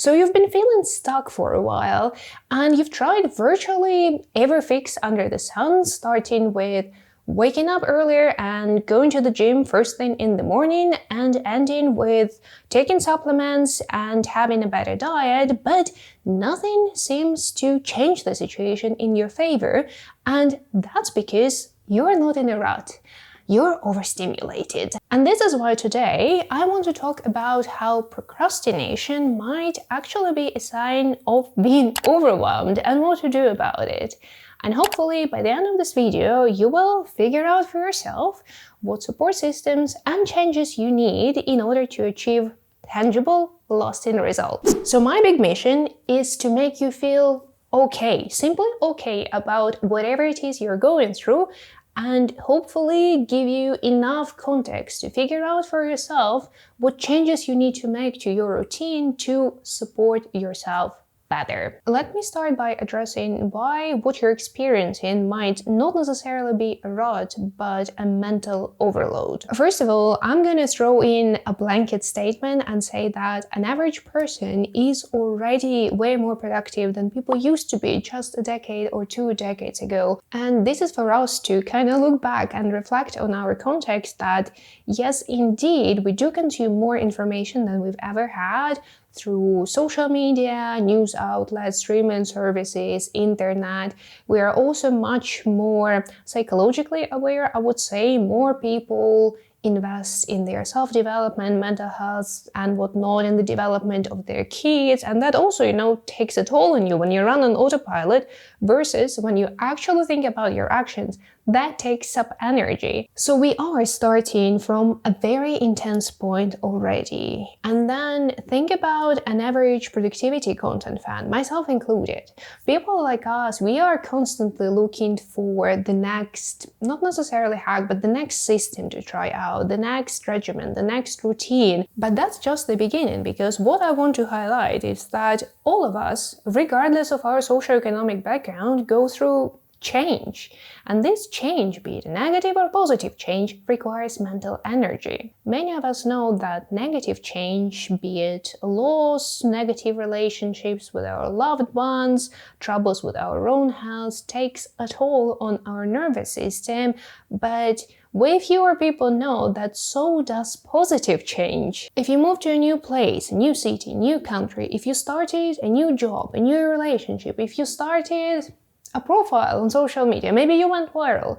So you've been feeling stuck for a while, and you've tried virtually every fix under the sun, starting with waking up earlier and going to the gym first thing in the morning, and ending with taking supplements and having a better diet, but nothing seems to change the situation in your favor, and that's because you're not in a rut. You're overstimulated. And this is why today I want to talk about how procrastination might actually be a sign of being overwhelmed and what to do about it. And hopefully by the end of this video, you will figure out for yourself what support systems and changes you need in order to achieve tangible, lasting results. So my big mission is to make you feel okay, simply okay about whatever it is you're going through, and hopefully give you enough context to figure out for yourself what changes you need to make to your routine to support yourself better. Let me start by addressing why what you're experiencing might not necessarily be a rut, but a mental overload. First of all, I'm gonna throw in a blanket statement and say that an average person is already way more productive than people used to be just a decade or 2 decades ago. And this is for us to kind of look back and reflect on our context that yes, indeed, we do consume more information than we've ever had, through social media, news outlets, streaming services, internet. We are also much more psychologically aware, I would say. More people invest in their self-development, mental health, and whatnot, in the development of their kids. And that also, takes a toll on you when you run on autopilot versus when you actually think about your actions. That takes up energy. So we are starting from a very intense point already. And then think about an average productivity content fan, myself included. People like us, we are constantly looking for the next, not necessarily hack, but the next system to try out, the next regimen, the next routine. But that's just the beginning, because what I want to highlight is that all of us, regardless of our socioeconomic background, go through change. And this change, be it a negative or positive change, requires mental energy. Many of us know that negative change, be it loss, negative relationships with our loved ones, troubles with our own health, takes a toll on our nervous system, but way fewer people know that so does positive change. If you move to a new place, a new city, new country, if you started a new job, a new relationship, if you started a profile on social media, maybe you went viral.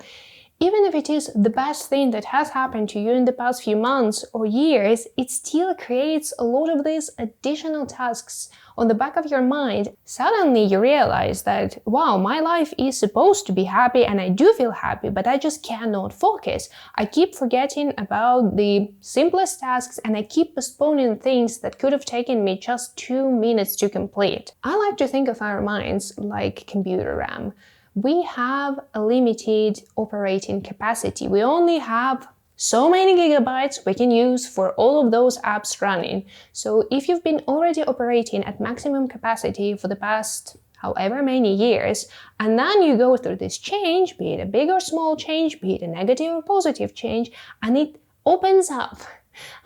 Even if it is the best thing that has happened to you in the past few months or years, it still creates a lot of these additional tasks on the back of your mind. Suddenly you realize that, wow, my life is supposed to be happy and I do feel happy, but I just cannot focus. I keep forgetting about the simplest tasks and I keep postponing things that could have taken me just 2 minutes to complete. I like to think of our minds like computer RAM. We have a limited operating capacity. We only have so many gigabytes we can use for all of those apps running. So if you've been already operating at maximum capacity for the past however many years, and then you go through this change, be it a big or small change, be it a negative or positive change, and it opens up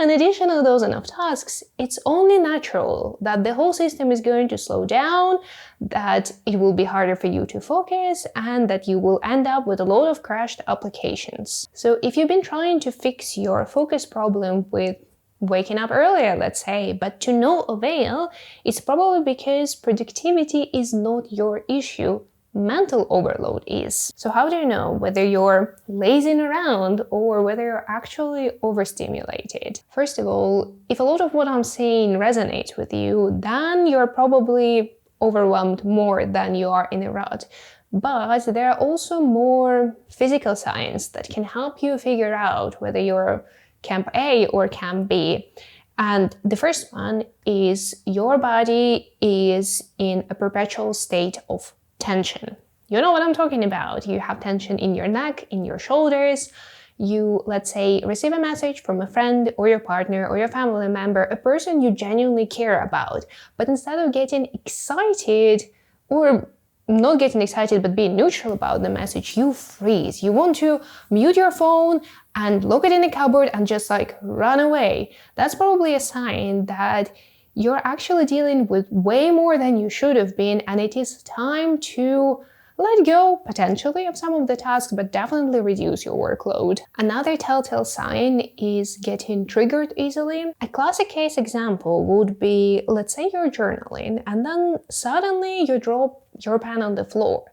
an additional dozen of tasks, it's only natural that the whole system is going to slow down, that it will be harder for you to focus, and that you will end up with a lot of crashed applications. So if you've been trying to fix your focus problem with waking up earlier, let's say, but to no avail, it's probably because productivity is not your issue. Mental overload is. So how do you know whether you're lazing around or whether you're actually overstimulated? First of all, if a lot of what I'm saying resonates with you, then you're probably overwhelmed more than you are in a rut. But there are also more physical signs that can help you figure out whether you're Camp A or Camp B. And the first one is your body is in a perpetual state of tension. You know what I'm talking about. You have tension in your neck, in your shoulders. You, let's say, receive a message from a friend or your partner or your family member, a person you genuinely care about. But instead of getting excited or not getting excited but being neutral about the message, you freeze. You want to mute your phone and lock it in the cupboard and just run away. That's probably a sign that you're actually dealing with way more than you should have been, and it is time to let go, potentially, of some of the tasks, but definitely reduce your workload. Another telltale sign is getting triggered easily. A classic case example would be, let's say you're journaling, and then suddenly you drop your pen on the floor.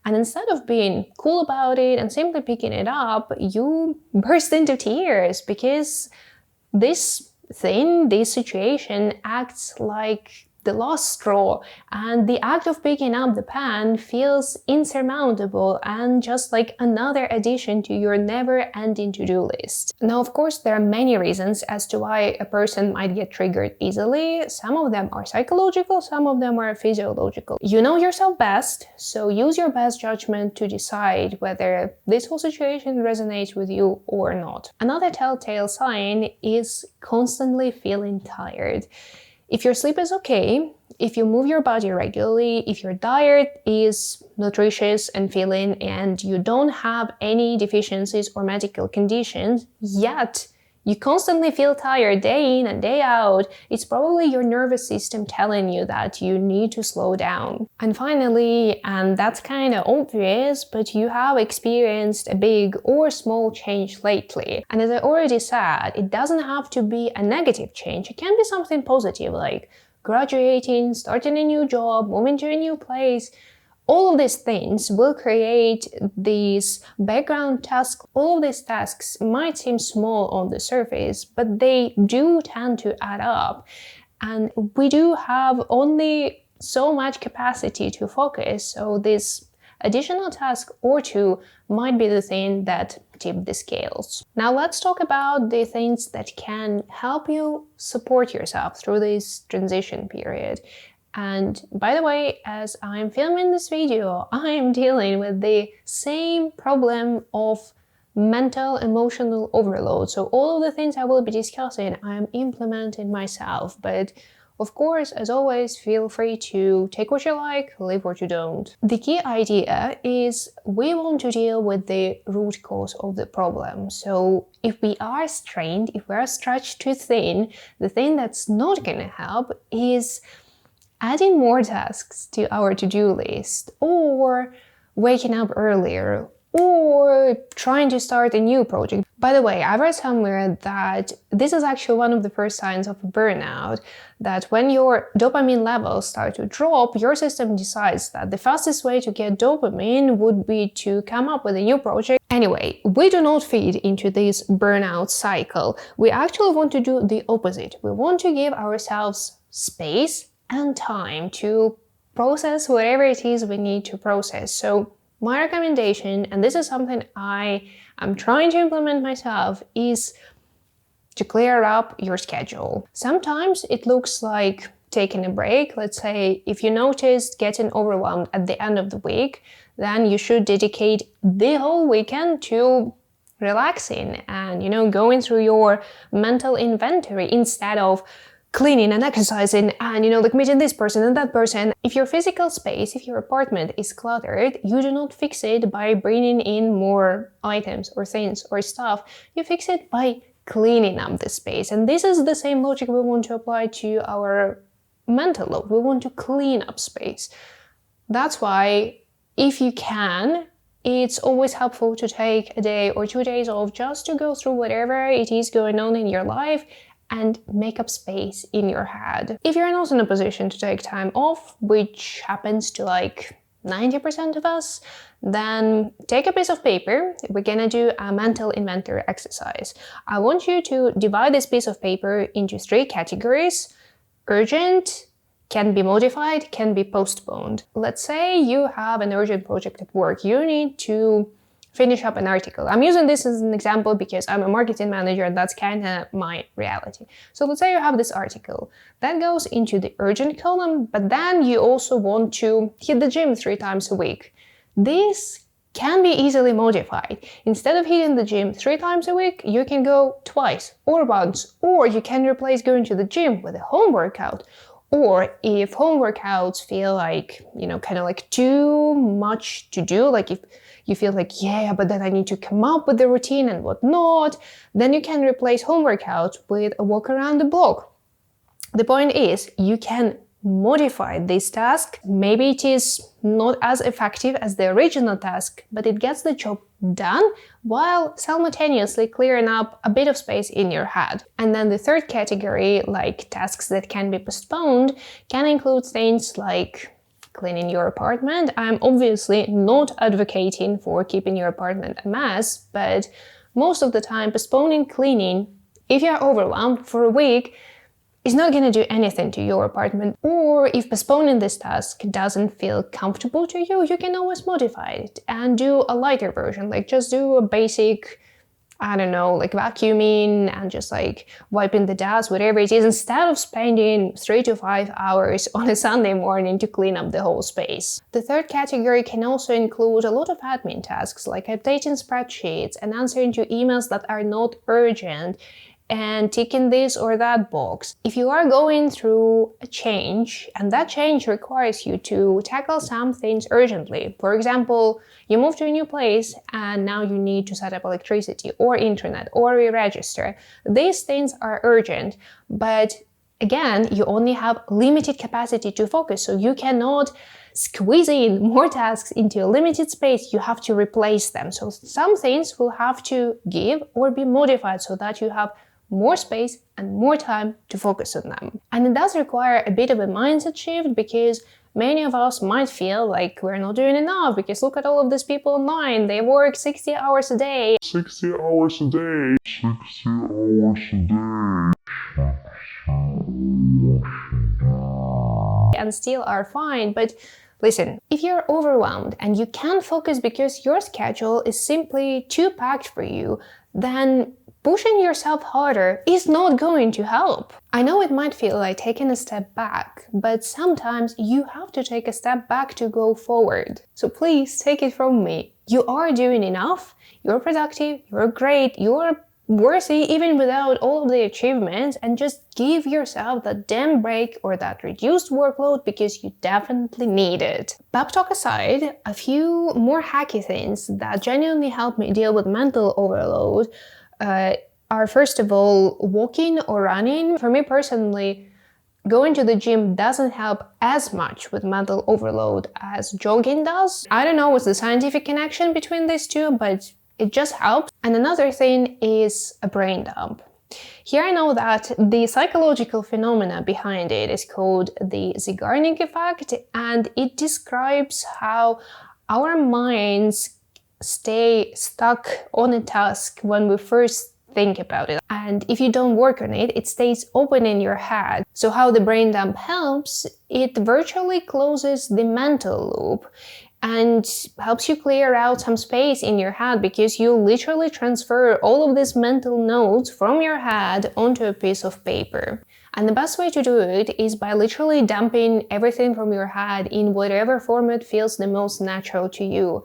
And instead of being cool about it and simply picking it up, you burst into tears because this situation acts like the last straw, and the act of picking up the pen feels insurmountable and just like another addition to your never-ending to-do list. Now, of course, there are many reasons as to why a person might get triggered easily. Some of them are psychological, some of them are physiological. You know yourself best, so use your best judgment to decide whether this whole situation resonates with you or not. Another telltale sign is constantly feeling tired. If your sleep is okay, if you move your body regularly, if your diet is nutritious and filling, and you don't have any deficiencies or medical conditions, yet you constantly feel tired day in and day out, it's probably your nervous system telling you that you need to slow down. And finally, and that's kind of obvious, but you have experienced a big or small change lately. And as I already said, it doesn't have to be a negative change. It can be something positive, like graduating, starting a new job, moving to a new place. All of these things will create these background tasks. All of these tasks might seem small on the surface, but they do tend to add up. And we do have only so much capacity to focus, so this additional task or two might be the thing that tip the scales. Now let's talk about the things that can help you support yourself through this transition period. And by the way, as I'm filming this video, I'm dealing with the same problem of mental emotional overload. So all of the things I will be discussing, I'm implementing myself. But of course, as always, feel free to take what you like, leave what you don't. The key idea is we want to deal with the root cause of the problem. So if we are strained, if we are stretched too thin, the thing that's not going to help is adding more tasks to our to-do list, or waking up earlier, or trying to start a new project. By the way, I read somewhere that this is actually one of the first signs of burnout, that when your dopamine levels start to drop, your system decides that the fastest way to get dopamine would be to come up with a new project. Anyway, we do not feed into this burnout cycle. We actually want to do the opposite. We want to give ourselves space and time to process whatever it is we need to process. So my recommendation, and this is something I am trying to implement myself, is to clear up your schedule. Sometimes it looks like taking a break. Let's say if you noticed getting overwhelmed at the end of the week, then you should dedicate the whole weekend to relaxing and, going through your mental inventory instead of cleaning and exercising and, meeting this person and that person. If your physical space, if your apartment is cluttered, you do not fix it by bringing in more items or things or stuff. You fix it by cleaning up the space. And this is the same logic we want to apply to our mental load. We want to clean up space. That's why, if you can, it's always helpful to take a day or 2 days off just to go through whatever it is going on in your life and make up space in your head. If you're not in a position to take time off, which happens to like 90% of us, then take a piece of paper. We're gonna do a mental inventory exercise. I want you to divide this piece of paper into 3 categories: urgent, can be modified, can be postponed. Let's say you have an urgent project at work. You need to finish up an article. I'm using this as an example because I'm a marketing manager and that's kind of my reality. So let's say you have this article that goes into the urgent column, but then you also want to hit the gym 3 times a week. This can be easily modified. Instead of hitting the gym 3 times a week, you can go twice or once, or you can replace going to the gym with a home workout. Or if home workouts feel like, kind of like too much to do, like if you feel like, yeah, but then I need to come up with the routine and whatnot, then you can replace home workouts with a walk around the block. The point is, you can modify this task. Maybe it is not as effective as the original task, but it gets the job done while simultaneously clearing up a bit of space in your head. And then the third category, like tasks that can be postponed, can include things like cleaning your apartment. I'm obviously not advocating for keeping your apartment a mess, but most of the time postponing cleaning, if you're overwhelmed for a week, is not going to do anything to your apartment. Or if postponing this task doesn't feel comfortable to you, you can always modify it and do a lighter version, like just do a basic, I don't know, like vacuuming and just like wiping the dust, whatever it is, instead of spending 3 to 5 hours on a Sunday morning to clean up the whole space. The third category can also include a lot of admin tasks like updating spreadsheets and answering to emails that are not urgent and ticking this or that box. If you are going through a change and that change requires you to tackle some things urgently, for example, you move to a new place and now you need to set up electricity or internet or re-register, these things are urgent, but again, you only have limited capacity to focus, so you cannot squeeze in more tasks into a limited space. You have to replace them. So some things will have to give or be modified so that you have more space and more time to focus on them. And it does require a bit of a mindset shift, because many of us might feel like we're not doing enough, because look at all of these people online, they work 60 hours a day. 60 hours a day. 60 hours a day. And still are fine. But listen, if you're overwhelmed and you can't focus because your schedule is simply too packed for you, then pushing yourself harder is not going to help. I know it might feel like taking a step back, but sometimes you have to take a step back to go forward. So please take it from me. You are doing enough, you're productive, you're great, you're worthy even without all of the achievements, and just give yourself that damn break or that reduced workload, because you definitely need it. Pep talk aside, a few more hacky things that genuinely help me deal with mental overload are, first of all, walking or running. For me personally, going to the gym doesn't help as much with mental overload as jogging does. I don't know what's the scientific connection between these two, but it just helps. And another thing is a brain dump. Here I know that the psychological phenomena behind it is called the Zeigarnik effect, and it describes how our minds stay stuck on a task when we first think about it. And if you don't work on it, it stays open in your head. So how the brain dump helps, it virtually closes the mental loop and helps you clear out some space in your head, because you literally transfer all of these mental notes from your head onto a piece of paper. And the best way to do it is by literally dumping everything from your head in whatever format feels the most natural to you.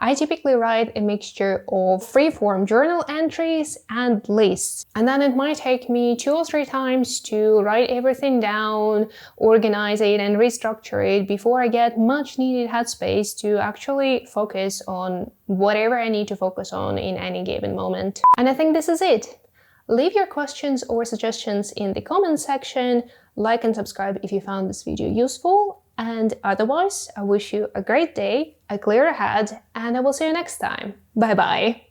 I typically write a mixture of free-form journal entries and lists, and then it might take me 2 or 3 times to write everything down, organize it and restructure it before I get much needed headspace to actually focus on whatever I need to focus on in any given moment. And I think this is it. Leave your questions or suggestions in the comments section, like and subscribe if you found this video useful, and otherwise, I wish you a great day, a clear head, and I will see you next time. Bye bye!